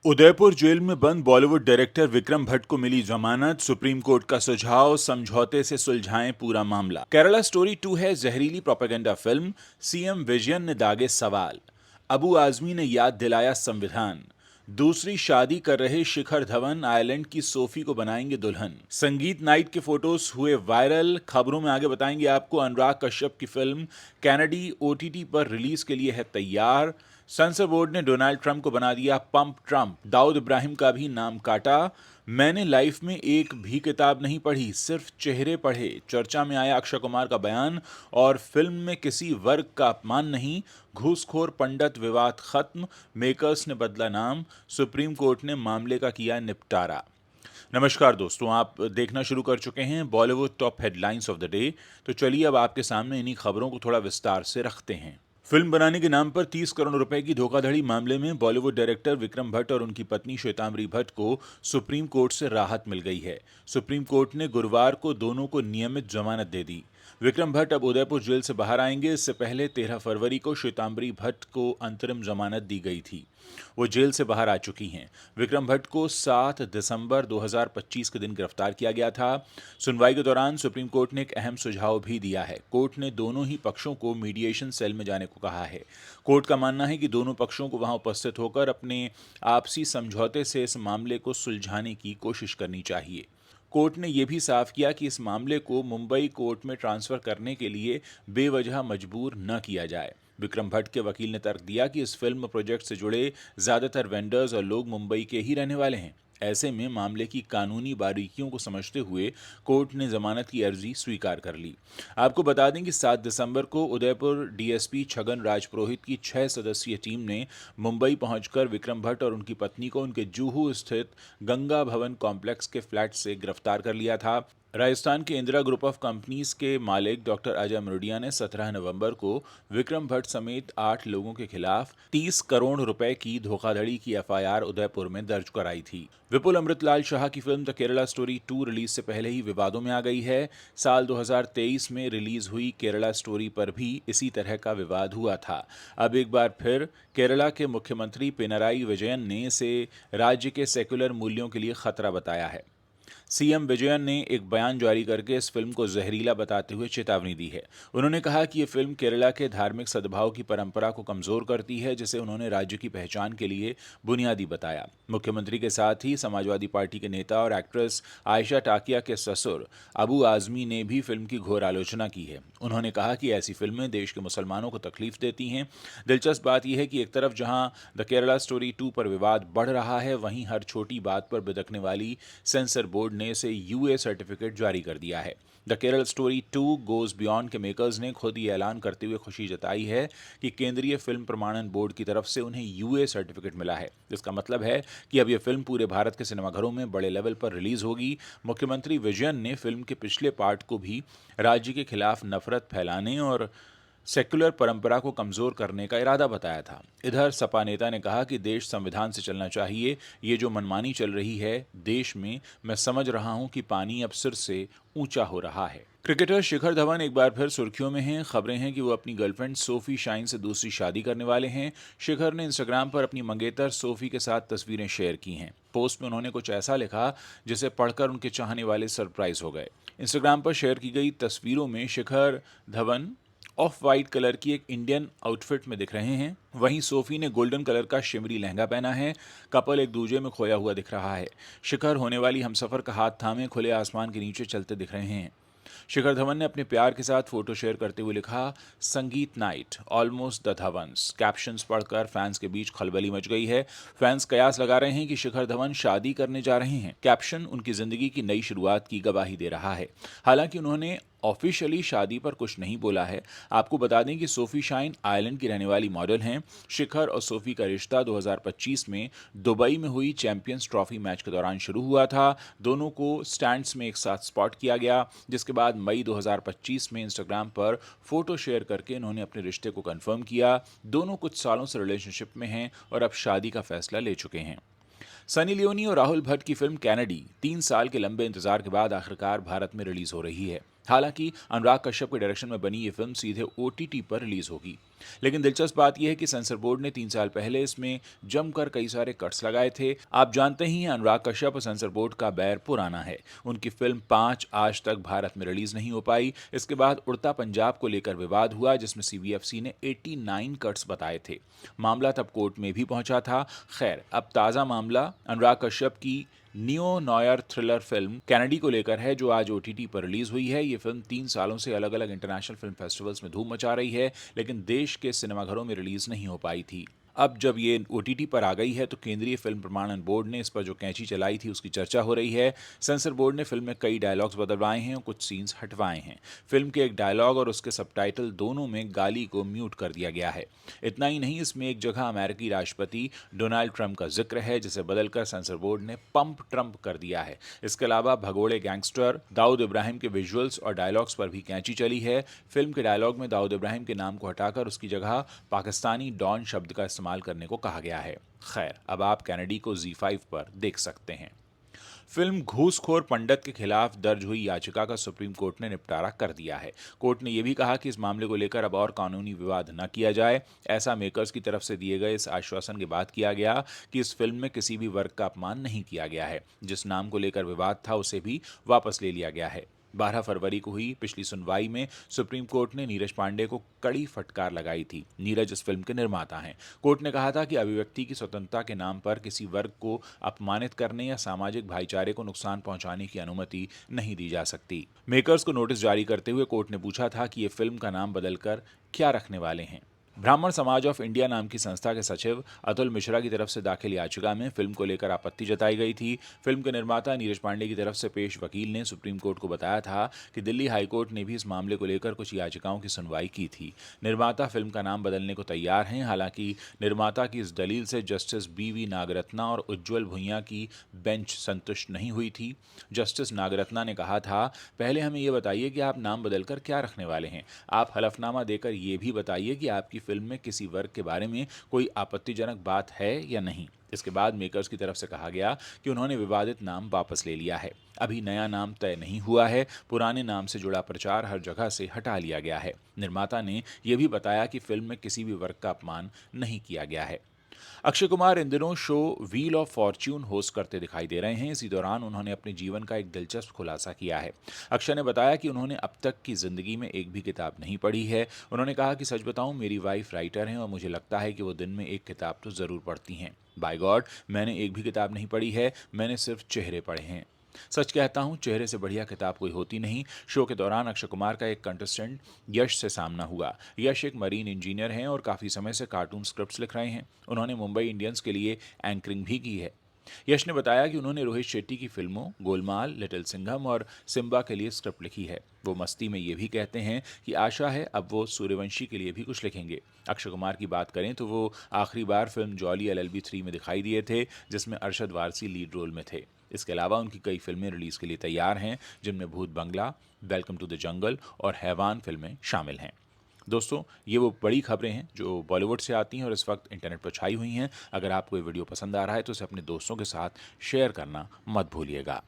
Udaipur jail में बंद Bollywood director Vikram Bhatt को मिली जमानत। सुप्रीम कोर्ट का सुझाव, समझौते से सुलझाएं पूरा मामला। केरला स्टोरी 2 है जहरीली प्रोपेगेंडा फिल्म। सीएम विजयन ने दागे सवाल। अबू आजमी ने याद दिलाया संविधान। दूसरी शादी कर रहे शिखर धवन आयरलैंड की सोफी को बनाएंगे दुल्हन। संगीत नाइट के फोटोज हुए वायरल। खबरों में आगे बताएंगे आपको। अनुराग कश्यप की फिल्म कैनेडी ओटीटी पर रिलीज के लिए है तैयार। सेंसर बोर्ड ने डोनाल्ड ट्रंप को बना दिया पंप ट्रंप। दाऊद इब्राहिम का भी नाम काटा। मैंने लाइफ में एक भी किताब नहीं पढ़ी, सिर्फ चेहरे पढ़े। चर्चा में आया अक्षय कुमार का बयान। और फिल्म में किसी वर्ग का अपमान नहीं। घूसखोर पंडित विवाद खत्म। मेकर्स ने बदला नाम। सुप्रीम कोर्ट ने मामले का किया निपटारा। नमस्कार दोस्तों, आप देखना शुरू कर चुके हैं Bollywood top headlines of the day. तो चलिए अब आपके सामने इन्हीं खबरों को थोड़ा विस्तार से रखते हैं। फिल्म बनाने के नाम पर 30 करोड़ रुपए की धोखाधड़ी मामले में बॉलीवुड डायरेक्टर विक्रम भट्ट और उनकी पत्नी श्वेतांबरी भट्ट को सुप्रीम कोर्ट से राहत मिल गई है। सुप्रीम कोर्ट ने गुरुवार को दोनों को नियमित जमानत दे दी। विक्रम भट्ट अब उदयपुर जेल से बाहर आएंगे। इससे पहले 13 फरवरी को श्वेतांबरी भट्ट को अंतरिम जमानत दी गई थी। वो जेल से बाहर आ चुकी हैं। विक्रम भट्ट को 7 दिसंबर 2025 के दिन गिरफ्तार किया गया था। सुनवाई के दौरान सुप्रीम कोर्ट ने एक अहम सुझाव भी दिया है। कोर्ट ने दोनों ही पक्षों को मीडिएशन सेल में जाने को कहा है। कोर्ट का मानना है कि दोनों पक्षों को वहां उपस्थित होकर अपने आपसी समझौते से इस मामले को सुलझाने की कोशिश करनी चाहिए। कोर्ट ने यह भी साफ किया कि इस मामले को मुंबई कोर्ट में ट्रांसफर करने के लिए बेवजह मजबूर न किया जाए। विक्रम भट्ट के वकील ने तर्क दिया कि इस फिल्म प्रोजेक्ट से जुड़े ज्यादातर वेंडर्स और लोग मुंबई के ही रहने वाले हैं। ऐसे में मामले की कानूनी बारीकियों को समझते हुए कोर्ट ने जमानत की अर्जी स्वीकार कर ली। आपको बता दें कि 7 दिसंबर को उदयपुर डीएसपी छगन राजपुरोहित की 6 सदस्यीय टीम ने मुंबई पहुंचकर विक्रम भट्ट और उनकी पत्नी को उनके जुहू स्थित गंगा भवन कॉम्प्लेक्स के फ्लैट से गिरफ्तार कर लिया था। राजस्थान के इंदिरा ग्रुप ऑफ कंपनीज के मालिक डॉक्टर अजय मरोडिया ने 17 नवंबर को विक्रम भट्ट समेत 8 लोगों के खिलाफ 30 करोड़ रुपए की धोखाधड़ी की एफआईआर उदयपुर में दर्ज कराई थी। विपुल अमृतलाल शाह की film the Kerala story 2 release से पहले ही विवादों में आ गई है। साल 2023 में रिलीज हुई केरला स्टोरी पर भी इसी तरह का विवाद हुआ था। अब एक बार फिर केरला के मुख्यमंत्री पिनराई विजयन ने इसे राज्य के सेक्युलर मूल्यों के लिए खतरा बताया है। सीएम विजयन ने एक बयान जारी करके इस फिल्म को जहरीला बताते हुए चेतावनी दी है। उन्होंने कहा कि यह फिल्म केरला के धार्मिक सद्भाव की परंपरा को कमजोर करती है, जिसे उन्होंने राज्य की पहचान के लिए बुनियादी बताया। मुख्यमंत्री के साथ ही समाजवादी पार्टी के नेता और एक्ट्रेस आयशा टाकिया के ससुर अबू आजमी ने भी फिल्म की घोर आलोचना की है। उन्होंने कहा कि ऐसी फिल्में देश के मुसलमानों को तकलीफ देती हैं। दिलचस्प बात यह है कि एक तरफ जहां द केरला स्टोरी 2 पर विवाद बढ़ रहा है, वहीं हर छोटी बात पर बिदकने वाली सेंसर बोर्ड ने इसे यूए सर्टिफिकेट जारी कर दिया है। The Kerala story 2 goes beyond के मेकर्स ने खुद ये ऐलान करते हुए खुशी जताई है कि केंद्रीय फिल्म प्रमाणन बोर्ड की तरफ से उन्हें यूए सर्टिफिकेट मिला है। इसका मतलब है कि अब यह फिल्म पूरे भारत के सिनेमाघरों में बड़े लेवल पर रिलीज होगी। मुख्यमंत्री विजयन ने फिल्म के पिछले पार्ट को भी राज्य के खिलाफ नफरत फैलाने और सेक्युलर परंपरा को कमजोर करने का इरादा बताया था। इधर सपा नेता ने कहा कि देश संविधान से चलना चाहिए। ये जो मनमानी चल रही है देश में, मैं समझ रहा हूं कि पानी अब सिर से ऊंचा हो रहा है। क्रिकेटर शिखर धवन एक बार फिर सुर्खियों में हैं। खबरें हैं कि वो अपनी गर्लफ्रेंड सोफी शाइन से दूसरी शादी करने वाले हैं। शिखर ने इंस्टाग्राम पर अपनी मंगेतर सोफी के साथ तस्वीरें शेयर की हैं। पोस्ट में उन्होंने कुछ ऐसा लिखा जिसे पढ़कर उनके चाहने वाले सरप्राइज हो गए। इंस्टाग्राम पर शेयर की गई तस्वीरों में Shikhar Dhawan of white colour की एक इंडियन आउटफिट में दिख रहे हैं। वहीं सोफी ने गोल्डन कलर का शिमरी लहंगा पहना है। कपल एक दूजे में खोया हुआ दिख रहा है। शिखर होने वाली हमसफर का हाथ थामे खुले आसमान के नीचे चलते दिख रहे हैं। शिखर धवन ने अपने प्यार के साथ फोटो शेयर करते हुए लिखा, संगीत नाइट ऑलमोस्ट द धवंस। कैप्शंस पढ़कर फैंस के बीच खलबली मच गई है। फैंस कयास लगा रहे हैं कि शिखर धवन शादी करने जा रहे हैं। कैप्शन उनकी जिंदगी की नई शुरुआत की गवाही दे रहा है। हालांकि उन्होंने ऑफिशियली शादी पर कुछ नहीं बोला है। आपको बता दें कि सोफी शाइन आयरलैंड की रहने वाली मॉडल हैं। शिखर और सोफी का रिश्ता 2025 में दुबई में हुई चैंपियंस ट्रॉफी मैच के दौरान शुरू हुआ था। दोनों को स्टैंड्स में एक साथ स्पॉट किया गया, जिसके बाद मई 2025 में इंस्टाग्राम पर फोटो शेयर करके इन्होंने अपने रिश्ते को कंफर्म किया। दोनों कुछ सालों से रिलेशनशिप में हैं और अब शादी का फैसला ले चुके हैं। सनी लियोनी और राहुल भट्ट की फिल्म कैनेडी 3 साल के लंबे इंतजार के बाद आखिरकार भारत में रिलीज हो रही है। हालांकि अनुराग कश्यप के डायरेक्शन में बनी ये फिल्म सीधे OTT पर रिलीज होगी। लेकिन दिलचस्प बात यह है कि सेंसर बोर्ड ने 3 साल पहले इसमें जमकर कई सारे कट्स लगाए थे। आप जानते ही हैं अनुराग कश्यप और सेंसर बोर्ड का बैर पुराना है। उनकी फिल्म 5 आज तक भारत में रिलीज नहीं हो पाई। इसके बाद उड़ता पंजाब को लेकर विवाद हुआ, जिसमें CBFC ने 89 कट्स बताए थे। मामला तब कोर्ट में भी पहुंचा था। खैर, अब ताज़ा मामला अनुराग कश्यप की neo noir thriller film Kennedy को लेकर है, जो आज OTT पर रिलीज हुई है। ये फिल्म 3 सालों से अलग अलग इंटरनेशनल फिल्म फेस्टिवल्स में धूम मचा रही है, लेकिन देश के सिनेमाघरों में रिलीज नहीं हो पाई थी। अब जब ये OTT पर आ गई है तो केंद्रीय फिल्म प्रमाणन बोर्ड ने इस पर जो कैंची चलाई थी उसकी चर्चा हो रही है। सेंसर बोर्ड ने फिल्म में कई डायलॉग्स बदलवाए हैं और कुछ सीन्स हटवाए हैं। फिल्म के एक डायलॉग और उसके सबटाइटल दोनों में गाली को म्यूट कर दिया गया है। इतना ही नहीं, इसमें एक जगह अमेरिकी राष्ट्रपति डोनाल्ड ट्रंप का जिक्र है, जिसे बदलकर सेंसर बोर्ड ने पंप ट्रंप कर दिया है। इसके अलावा भगोड़े गैंगस्टर दाऊद इब्राहिम के विजुअल्स और डायलॉग्स पर भी कैंची चली है। फिल्म के डायलॉग में दाऊद इब्राहिम के नाम को हटाकर उसकी जगह पाकिस्तानी डॉन शब्द का इस्तेमाल करने को कहा गया है। खैर, अब आप कैनेडी को ZEE5 पर देख सकते हैं। फिल्म घूसखोर पंडित के खिलाफ दर्ज हुई याचिका का सुप्रीम कोर्ट ने निपटारा कर दिया है। कोर्ट ने यह भी कहा कि इस मामले को लेकर अब और कानूनी विवाद न किया जाए। ऐसा मेकर्स की तरफ से दिए गए इस आश्वासन के बाद किया गया कि इस फिल्म में किसी भी वर्ग का अपमान नहीं किया गया है। जिस नाम को लेकर विवाद था उसे भी वापस ले लिया गया है। 12 फरवरी को हुई पिछली सुनवाई में सुप्रीम कोर्ट ने नीरज पांडे को कड़ी फटकार लगाई थी। नीरज इस फिल्म के निर्माता हैं। कोर्ट ने कहा था कि अभिव्यक्ति की स्वतंत्रता के नाम पर किसी वर्ग को अपमानित करने या सामाजिक भाईचारे को नुकसान पहुंचाने की अनुमति नहीं दी जा सकती। मेकर्स को नोटिस जारी करते हुए कोर्ट ने पूछा था कि ये फिल्म का नाम बदलकर क्या रखने वाले हैं। ब्राह्मण समाज ऑफ इंडिया नाम की संस्था के सचिव अतुल मिश्रा की तरफ से दाखिल याचिका में फिल्म को लेकर आपत्ति जताई गई थी। फिल्म के निर्माता नीरज पांडे की तरफ से पेश वकील ने सुप्रीम कोर्ट को बताया था कि दिल्ली हाईकोर्ट ने भी इस मामले को लेकर कुछ याचिकाओं की सुनवाई की थी। निर्माता फिल्म का नाम बदलने को तैयार हैं। हालांकि निर्माता की इस दलील से जस्टिस BV नागरत्ना और उज्ज्वल भुइयां की बेंच संतुष्ट नहीं हुई थी। जस्टिस नागरत्ना ने कहा था, पहले हमें यह बताइए कि आप नाम बदलकर क्या रखने वाले हैं। आप हलफनामा देकर ये भी बताइए कि आपकी फिल्म में किसी वर्ग के बारे में कोई आपत्तिजनक बात है या नहीं। इसके बाद मेकर्स की तरफ से कहा गया कि उन्होंने विवादित नाम वापस ले लिया है। अभी नया नाम तय नहीं हुआ है। पुराने नाम से जुड़ा प्रचार हर जगह से हटा लिया गया है। निर्माता ने यह भी बताया कि फिल्म में किसी भी वर्ग का अपमान नहीं किया गया है। अक्षय कुमार इन दिनों show wheel of Fortune host करते दिखाई दे रहे हैं। इसी दौरान उन्होंने अपने जीवन का एक दिलचस्प खुलासा किया है। अक्षय ने बताया कि उन्होंने अब तक की जिंदगी में एक भी किताब नहीं पढ़ी है। उन्होंने कहा कि सच बताऊं, मेरी वाइफ राइटर हैं और मुझे लगता है कि वो दिन में एक किताब तो जरूर पढ़ती हैं। बाय गॉड, मैंने एक भी किताब नहीं पढ़ी है, मैंने सिर्फ चेहरे पढ़े हैं। सच कहता हूं, चेहरे से बढ़िया किताब कोई होती नहीं। शो के दौरान अक्षय कुमार का एक कंटेस्टेंट यश से सामना हुआ। यश एक मरीन इंजीनियर हैं और काफ़ी समय से कार्टून स्क्रिप्ट्स लिख रहे हैं। उन्होंने मुंबई इंडियंस के लिए एंकरिंग भी की है। यश ने बताया कि उन्होंने रोहित शेट्टी की फिल्मों गोलमाल, लिटिल सिंघम और सिम्बा के लिए स्क्रिप्ट लिखी है। वो मस्ती में ये भी कहते हैं कि आशा है अब वो सूर्यवंशी के लिए भी कुछ लिखेंगे। अक्षय कुमार की बात करें तो वो आखिरी बार फिल्म जॉली LLB 3 में दिखाई दिए थे, जिसमें अरशद वारसी लीड रोल में थे। इसके अलावा उनकी कई फिल्में रिलीज के लिए तैयार हैं, जिनमें भूत बंगला, वेलकम टू द जंगल और हैवान फिल्में शामिल हैं। दोस्तों, ये वो बड़ी खबरें हैं जो बॉलीवुड से आती हैं और इस वक्त इंटरनेट पर छाई हुई हैं। अगर आपको ये वीडियो पसंद आ रहा है तो इसे अपने दोस्तों के साथ शेयर करना मत भूलिएगा।